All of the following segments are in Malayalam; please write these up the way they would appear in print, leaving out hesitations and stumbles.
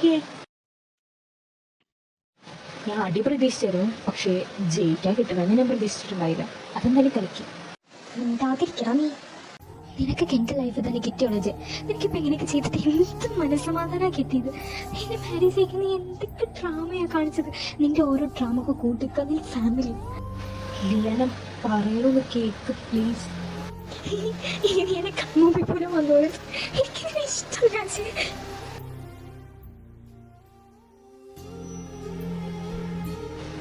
കളിക്കേ. ഞാൻ അടി പ്രതീക്ഷിച്ചായിരുന്നു, പക്ഷേ ജയിക്കാൻ കിട്ടുമെന്ന് ഞാൻ പ്രതീക്ഷിച്ചിട്ടുണ്ടായില്ല. അതെന്തായാലും കളിക്കും. ഉണ്ടാതിരിക്കണം നീ. നിനക്കൊക്കെ എൻ്റെ ലൈഫ് തന്നെ കിട്ടിയുള്ളത്. നിനക്കിപ്പോൾ എങ്ങനെയൊക്കെ ചെയ്തിട്ട് എന്ത് മനസ്സമാധാനമാണ് കിട്ടിയത്. എന്നെ മാരേജ് ചെയ്യിക്കുന്ന നീ എന്തൊക്കെ ഡ്രാമയാണ് കാണിച്ചത്. നിന്റെ ഓരോ ഡ്രാമ ഒക്കെ കൂട്ടിക്കുക നീ ഫാമിലി. ലിയാന പറയണമെന്ന് കേക്ക് പ്ലീസ്. ഇനി എന്നെ കണ്ണൂപ്പി പോലെ വന്നോളൂ. എനിക്കിതിനെ ഇഷ്ടമില്ല.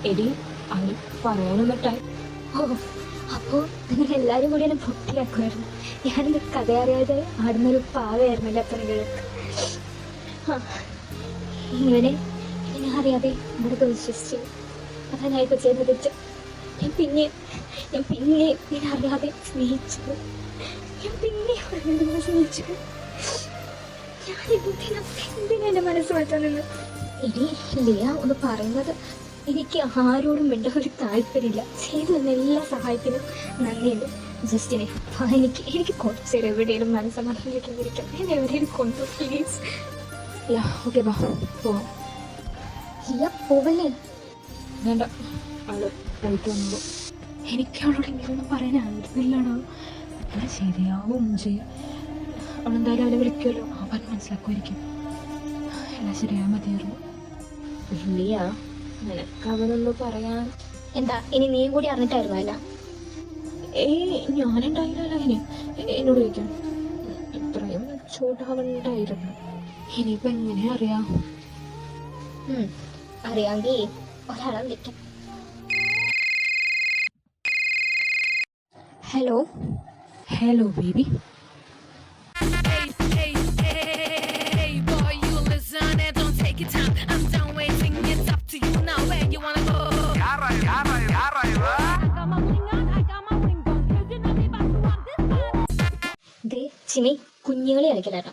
എടി അവന് പറയാനൊന്നിട്ടായി. ഓ, അപ്പോൾ നിങ്ങൾ എല്ലാവരും കൂടി എന്നെ പൊട്ടിയാക്കുമായിരുന്നു. ഞാനെൻ്റെ കഥ അറിയാതെ ആടുന്നൊരു പാവയായിരുന്നല്ലോ അത്ര നിങ്ങൾക്ക്. ഇവനെ ഞാൻ അറിയാതെ ഇവിടെ വിശ്വസിച്ചു. അതാ ഞാൻ ഇപ്പോൾ ചെയ്ത് തെറ്റ്. ഞാൻ പിന്നെ ഞാൻ അറിയാതെ സ്നേഹിച്ചു. ഞാൻ പിന്നെ സ്നേഹിച്ചു. ഞാൻ എന്തിനാ എൻ്റെ മനസ്സ് മാറ്റാൻ നിന്ന്. ഇനി ലിയ ഒന്ന് പറയുന്നത്, എനിക്ക് ആരോടും വേണ്ട ഒരു താല്പര്യമില്ല. ചെയ്തു തന്ന എല്ലാ സഹായത്തിനും നന്ദിയുണ്ട്. ജസ്റ്റിനെ എനിക്ക് കുറച്ച് നേരം എവിടെയും മനസ്സമാധാനിക്കാൻ ഞാൻ എവിടെയും കൊണ്ടു പ്ലീസ്. ഓക്കെ ബാ പോവാം. ലിയ പോവല്ലേ? വേണ്ട, അവള് പോയിട്ട് വന്നോ. എനിക്ക് അവളോട് ഇങ്ങനെയൊന്നും പറയാനായിരുന്നില്ലടോ. എല്ലാം ശരിയാവും ചെയ്യും. അവളെന്തായാലും അവളെ വിളിക്കുമല്ലോ, അവൻ മനസ്സിലാക്കുമായിരിക്കും. എല്ലാം ശരിയായാൽ മതിയായിരുന്നു. ലിയ, നിനക്ക് അവനൊന്ന് പറയാൻ എന്താ ഇനി നീയും കൂടി അറിഞ്ഞിട്ടായിരുന്നു അല്ല? ഞാനുണ്ടായില്ലല്ലോ അതിന്. എന്നോട് ചോദിക്കാൻ ഇത്രയും ചൂടാവണ്ടായിരുന്നു. ഇനിയിപ്പോൾ എങ്ങനെ അറിയാം? അറിയാമെങ്കിൽ ഒരാളെ വിളിക്കാം. Hello hello baby. ചിമി കുഞ്ഞുകളി കളിക്കലാട്ടോ.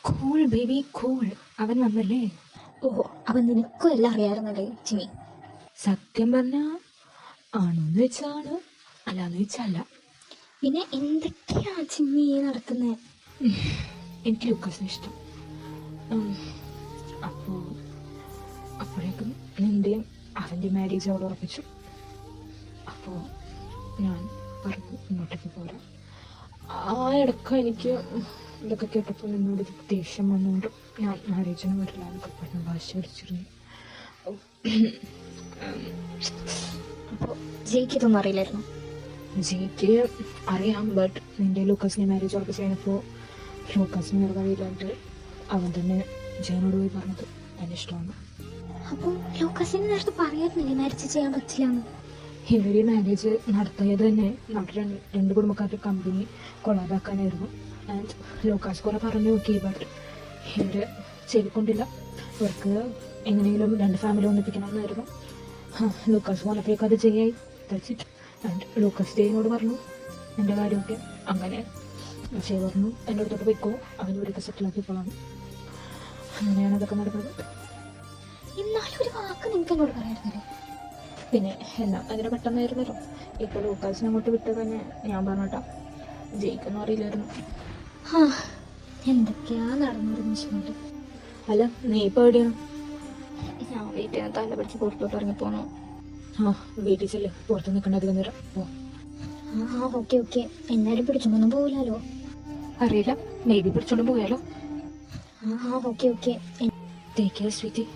Cool baby cool. അവൻ വന്നല്ലേ? ഓഹോ, അവൻ നിനക്കും എല്ലാം അറിയാമായിരുന്നല്ലേ ചിമി? സത്യം പറഞ്ഞ ആണോന്ന് വെച്ചാണ്, അല്ലാന്ന് വെച്ചല്ല. പിന്നെ എന്തൊക്കെയാ ചിമ്മി നടത്തുന്നത്? എനിക്ക് ലൂക്കാസിനെ ഇഷ്ടം. അപ്പോഴേക്കും നിൻ്റെയും അവൻ്റെ മാരേജ് അവിടെ ഉറപ്പിച്ചു. അപ്പോൾ ഞാൻ പറഞ്ഞു ഇങ്ങോട്ടേക്ക് പോരാ. ആ ഇടയ്ക്ക് എനിക്ക് ഇതൊക്കെ കേട്ടപ്പോൾ എന്നോട് ദേഷ്യം വന്നുകൊണ്ട് ഞാൻ മാരേജിന് വരില്ല എന്നൊക്കെ പറഞ്ഞ് വാശി പിടിച്ചിരുന്നു. അപ്പോൾ ജയിക്കിതൊന്നും അറിയില്ലായിരുന്നു? ജിക്ക് അറിയാം, ബട്ട് നിൻ്റെ ലൂക്കാസിനെ മാരേജ് ഉറപ്പിച്ച് കഴിഞ്ഞപ്പോൾ ലൂക്കാസിന് വേറെ വഴിയില്ലാണ്ട് അവൻ തന്നെ ജയനോട് പോയി പറഞ്ഞത് എന്നെ ഇഷ്ടമാണ്. അപ്പോൾ ലൂക്കാസിന് നേരത്തെ പറയാറുന്നില്ലേ മാരേജ് ചെയ്യാൻ പറ്റില്ല? ഇവർ മാരേജ് നടത്തിയത് തന്നെ നമ്മുടെ രണ്ട് കുടുംബക്കാരുടെ കമ്പനി കൊളാബാക്കാനായിരുന്നു. ആൻഡ് ലൂക്കാസ് കുറേ പറഞ്ഞു നോക്കി, ബട്ട് ഇവർ ചെയ്തുകൊണ്ടില്ല. ഇവർക്ക് എങ്ങനെയെങ്കിലും രണ്ട് ഫാമിലി ഒന്നിപ്പിക്കണമെന്നായിരുന്നു. ലൂക്കാസ് പറഞ്ഞപ്പോഴേക്കും അത് ചെയ്യായി. That's it. ആൻഡ് ലൂക്കാസ് ജയിനോട് പറഞ്ഞു എൻ്റെ കാര്യമൊക്കെ. അങ്ങനെ ജയ് പറഞ്ഞു എൻ്റെ അടുത്തോട്ട് പോയിക്കോ, അവനിവിടെയൊക്കെ സെറ്റിലാക്കിക്കോളാം. അങ്ങനെയാണ് അതൊക്കെ നടക്കുന്നത്. എന്നാലും ഒരു വാക്ക് നിങ്ങൾക്ക് എന്നോട് പറയാറുന്നില്ലേ? പിന്നെ എല്ലാം അതിന് പെട്ടെന്നായിരുന്നല്ലോ. ഇപ്പോൾ ലൂക്കാസിനെ അങ്ങോട്ട് വിട്ടത് തന്നെ ഞാൻ പറഞ്ഞോട്ടാ. ജയിക്കൊന്നും അറിയില്ലായിരുന്നു. എന്തൊക്കെയാ നടന്നിരുന്നു. അല്ല, നീ ഇപ്പോൾ എവിടെയാണ്? ഞാൻ വീട്ടിൽ നിന്ന് തല പിടിച്ച് പുറത്തോട്ട് ഇറങ്ങിപ്പോണോ? വീട്ടിൽ ചെല്ലേ, പുറത്ത് നിൽക്കേണ്ട അധികം നേരം. ഓക്കെ. എന്നാലും പിടിച്ചോണ്ടൊന്നും പോവില്ലല്ലോ? അറിയില്ല, മേ ബി പിടിച്ചോണ്ട് പോയാലോ. ഓക്കെ. Take care sweetie.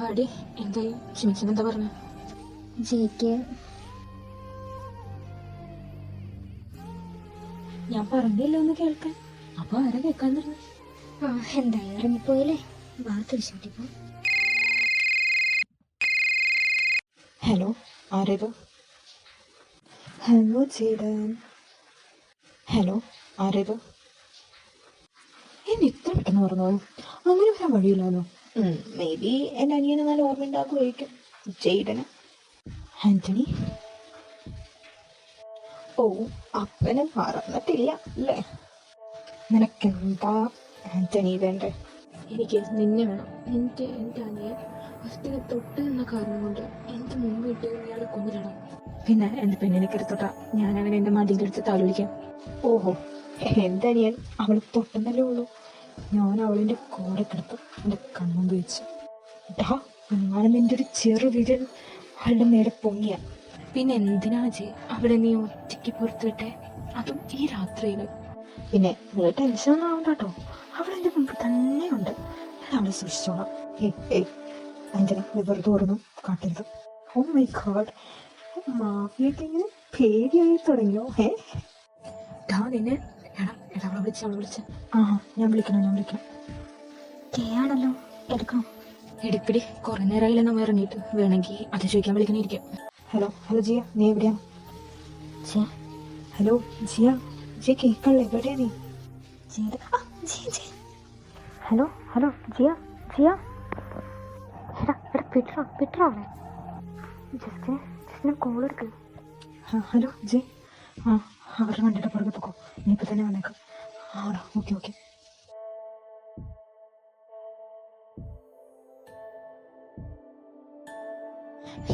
ആടി എന്തായി? ഷിമിച്ചൻ എന്താ പറഞ്ഞ? ജയിക്ക് ഞാൻ പറഞ്ഞില്ല ഒന്ന് കേൾക്കാൻ. അപ്പൊ ആരാ കേൾക്കാൻ പറഞ്ഞു? എന്തായാലും ഇറങ്ങിപ്പോയല്ലേ, വാർത്ത വിശ്വസിപ്പോ. ഹലോ, ആരേത്? ഹലോ ചേട്ടൻ. ഹലോ, ആരേത്? എന്നെ ഇത്ര പെട്ടെന്ന് പറഞ്ഞോ? അങ്ങനെ വരാൻ വഴിയില്ലല്ലോ. മേ ബി എൻ്റെ അനിയനെ നല്ല ഓർമ്മ ഉണ്ടാക്കുമായിരിക്കും. ജെയ്ഡന്. ആൻ്റണി? ഓ, അപ്പനെ മറന്നിട്ടില്ല അല്ലേ? നിനക്കെന്താ ആൻ്റണി വേണ്ടേ? എനിക്ക് നിന്നെ വേണം. എൻ്റെ അനിയൻ ഫസ്റ്റിനെ തൊട്ട് എന്ന കാരണം കൊണ്ട് എൻ്റെ മുമ്പ് ഇട്ട് ഇയാളെ കൊന്നിടണം. പിന്നെ എൻ്റെ പെണ്ണിനെ കരുത്തോട്ടാ ഞാൻ അവനെ എൻ്റെ മടിയിലെടുത്ത് താലോലിക്കാം. ഓഹോ, എന്തനിയൻ അവൾ തൊട്ടെന്നല്ലേ ഉള്ളൂ. ഞാൻ അവളിൻ്റെ കൂടെ കിടത്തും എൻ്റെ കണ്ണും വെച്ച്. ഡാ ഞാനും എൻ്റെ ഒരു ചെറു വിരൽ അവളുടെ നേരെ പൊങ്ങിയ. പിന്നെ എന്തിനാണ് ചേ അവളെ നീ ഒറ്റയ്ക്ക് പുറത്ത് വിട്ടേ, അതും ഈ രാത്രിയിൽ? പിന്നെ നീ ടെൻഷനൊന്നും ആവണ്ട കേട്ടോ, അവളെൻ്റെ മുമ്പ് തന്നെയുണ്ട്. ഞാൻ അവളെ സൂക്ഷിച്ചോളാം. അഞ്ജന നീ വെറുതെ ഓർന്നും കാട്ടരുത്. ഓ മൈ ഗോഡ്, മാഫിയൊക്കെ ഇങ്ങനെ പേടിയായി തുടങ്ങിയോ? ഡാ നിന്നെ അവളെ വിളിച്ച. ആ ഞാൻ വിളിക്കണം. ആണല്ലോ, എടുക്കണം. എടുപ്പിടി, കുറെ നേരമായില്ല നമ്മൾ ഇറങ്ങിയിട്ട്. വേണമെങ്കിൽ അത് ചോദിക്കാൻ വിളിക്കണിരിക്കാം. ഹലോ ജിയ, നീ എവിടെയാണ്? ഹലോ ജിയ കേൾക്കണല്ലേ? എവിടെയാ നീ? ഹലോ ജിയ എടാ പെട്രോളെ ജസ്റ്റിന് കോൾ എടുക്കുക. ഹലോ ജി, അവരുടെ വണ്ടിയുടെ പുറകെ പോക്കോ, നീ ഇപ്പം തന്നെ വന്നേക്കാം. ആടാ ഓക്കെ.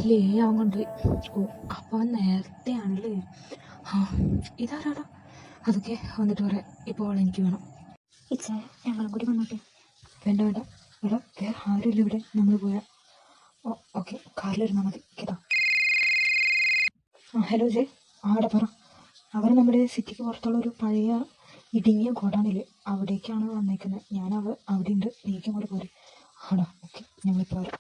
ലേ അവൻ കൊണ്ടുപോയി. ഓ അപ്പം അവൻ നേരത്തെ ആണല്ലേ. ഇതാരാടാ? അതൊക്കെ വന്നിട്ട് പറയാം. ഇപ്പോൾ അവളെ എനിക്ക് വേണം. ഇച്ചേ ഞങ്ങളും കൂടി വന്നോട്ടെ. വേണ്ട ഇവിടെ വേറെ ആരുമില്ല. ഇവിടെ നമ്മൾ പോയാൽ ഓക്കെ, കാറിലിരുന്നാൽ മതി കേട്ടോ. ഹലോ ജയ്, ആടെ പറ. അവർ നമ്മുടെ സിറ്റിക്ക് പുറത്തുള്ള ഒരു പഴയ ഇടുങ്ങിയ ഗോഡാണില്ലേ, അവിടേക്കാണ് വന്നേക്കുന്നത്. ഞാൻ അവിടെ ഉണ്ട്, നീക്കും കൂടെ പോരെ. ആടാ ഓക്കെ, ഞങ്ങളിപ്പോൾ വരാം.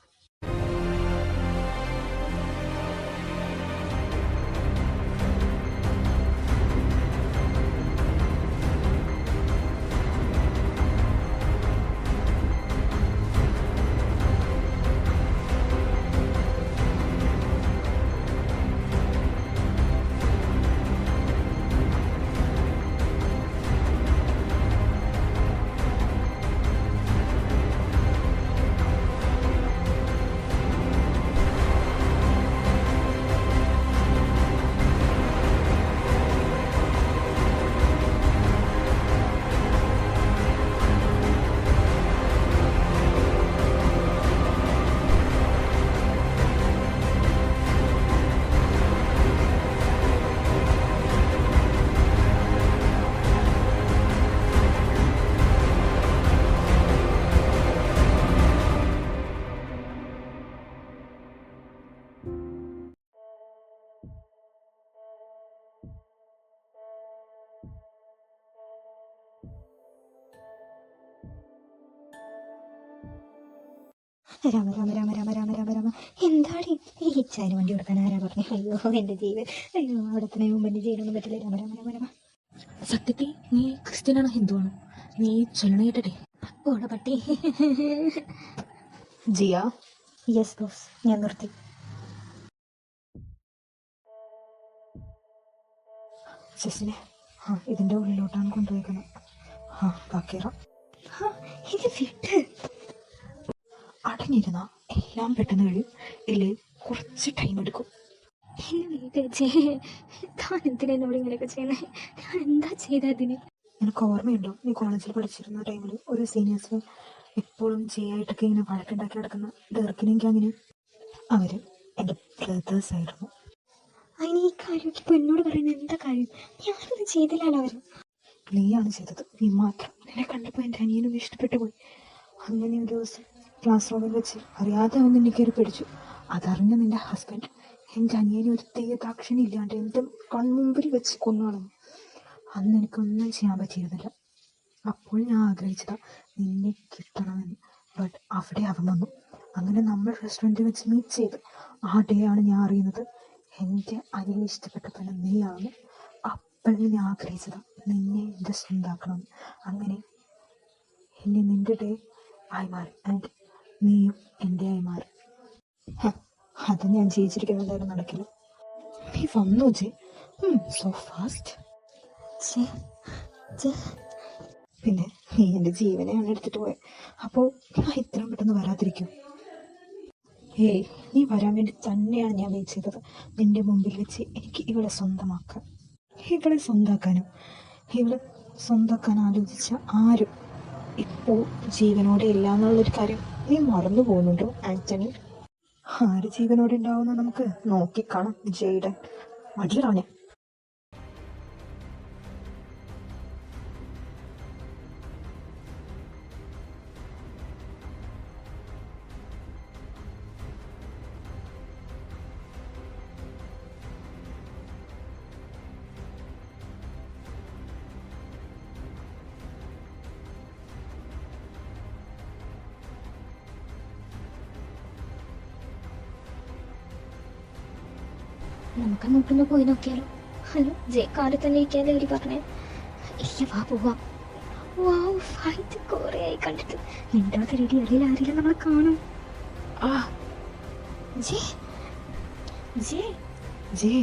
രാമ എന്താടി ഈ ഇച്ചാരി വണ്ടി കൊടുക്കാൻ ആരാ പറഞ്ഞു? അയ്യോ എൻ്റെ ജീവൻ, അയ്യോ അവിടെ തന്നെ മുമ്പ് എൻ്റെ ജീവനൊന്നും പറ്റില്ല. രാമ സത്യത്തിൽ നീ ക്രിസ്ത്യനാണോ ഹിന്ദുവാണോ? നീ ചൊല്ലണ കേട്ടേ. ഓടെ പട്ടി. ജിയ. യെസ് ബോസ്, ഞാൻ നിർത്തി. ജസ്റ്റിനെ ഇതിൻ്റെ ഉള്ളിലോട്ടാണ് കൊണ്ടുപോയിക്കുന്നത്. ബാക്കിയറാം. ഇത് വിട്ട് അടങ്ങിയിരുന്ന എല്ലാം പെട്ടെന്ന് കഴിയും, ഇല്ലേ കുറച്ച് ടൈം എടുക്കും. എന്നെ വീട്ടേ താൻ എന്തിനാ എന്നോട് ഇങ്ങനെയൊക്കെ ചെയ്യണേ? ഞാൻ എന്താ ചെയ്തതിന്? നിനക്ക് ഓർമ്മയുണ്ടോ, നീ കോളേജിൽ പഠിച്ചിരുന്ന ടൈമിൽ ഒരു സീനിയേഴ്സിന് എപ്പോഴും ചെയ്യായിട്ടൊക്കെ ഇങ്ങനെ വഴക്കുണ്ടാക്കി നടക്കുന്ന ഡെർക്കിനും ഗ്യാങ്ങിനും അവർ എൻ്റെ ബ്രദേഴ്സായിരുന്നു. അതിന് ഈ കാര്യമൊക്കെ ഇപ്പോൾ എന്നോട് പറയുന്നത് എന്താ കാര്യം? ഞാനൊന്നും ചെയ്തില്ലല്ലോ. അവർ നീയാണ് ചെയ്തത്, നീ മാത്രം. നിന്നെ കണ്ടപ്പോൾ എൻ്റെ അനിയനും ഇഷ്ടപ്പെട്ടു പോയി. അങ്ങനെ ഒരു ദിവസം ക്ലാസ് റൂമിൽ വെച്ച് അറിയാതെ അവൻ നിന്നെ കയറി പിടിച്ചു. അതറിഞ്ഞ നിൻ്റെ ഹസ്ബൻഡ് എൻ്റെ അനിയനെ ഒരു തെയ്യദാക്ഷിണി ഇല്ലാണ്ട് എൻ്റെ കൺമുമ്പിൽ വെച്ച് കൊന്നു. അന്ന് എനിക്കൊന്നും ചെയ്യാൻ പറ്റിയിരുന്നില്ല. അപ്പോൾ ഞാൻ ആഗ്രഹിച്ചതാ നിന്നെ കിട്ടണമെന്ന്. ബട്ട് അവിടെ അവൻ വന്നു. അങ്ങനെ നമ്മൾ റെസ്റ്റോറൻറ്റിൽ വെച്ച് മീറ്റ് ചെയ്ത് ആ ഡേ ആണ് ഞാൻ അറിയുന്നത് എൻ്റെ അനിയനെ ഇഷ്ടപ്പെട്ട പോലെ നീയാണ്. അപ്പോഴേ ഞാൻ ആഗ്രഹിച്ചതാ നിന്നെ എൻ്റെ സ്വന്തമാക്കണമെന്ന്. അങ്ങനെ എന്നെ നിൻ്റെ ഡേ ആയി മാറി, ആൻഡ് നീയും എൻ്റെ ആയി മാറി. അത് ഞാൻ ജീവിച്ചിരിക്കുന്നതായാലും നടക്കില്ല. നീ വന്നു ജെ, സോ ഫാസ്റ്റ്. പിന്നെ നീ എൻ്റെ ജീവനെയാണ് എടുത്തിട്ട് പോയത്. അപ്പോൾ ഞാൻ ഇത്രയും പെട്ടെന്ന് വരാതിരിക്കും? നീ വരാൻ വേണ്ടി തന്നെയാണ് ഞാൻ വെയിറ്റ് ചെയ്തത്. നിൻ്റെ മുമ്പിൽ വെച്ച് എനിക്ക് ഇവളെ സ്വന്തമാക്കാൻ. ഇവളെ സ്വന്തമാക്കാൻ ആലോചിച്ച ആരും ഇപ്പോൾ ജീവനോടെ ഇല്ല എന്നുള്ളൊരു കാര്യം നീ മറന്നു പോകുന്നുണ്ടോ ആന്റണി? ആര് ജീവനോടെ ഉണ്ടാവുമെന്ന് നമുക്ക് നോക്കിക്കാണാം. ജെയ്ഡൻ മടിയിറാഞ്ഞ നമുക്ക് അങ്ങോട്ടൊന്ന് പോയി നോക്കിയാലോ? ഹലോ ജെ, കാലിൽ തന്നെ ഇരിക്കാല്ലേ ഇവര് പറഞ്ഞേ? ഇല്ല, വാ പോവാം. വാവ്, ഫൈറ്റ് കുറേ ആയി കണ്ടിട്ട്. മിണ്ടാതെ റെഡി, അറിയില്ല ആരെങ്കിലും നമ്മളെ കാണും. ആ ജെ ജെ ജേ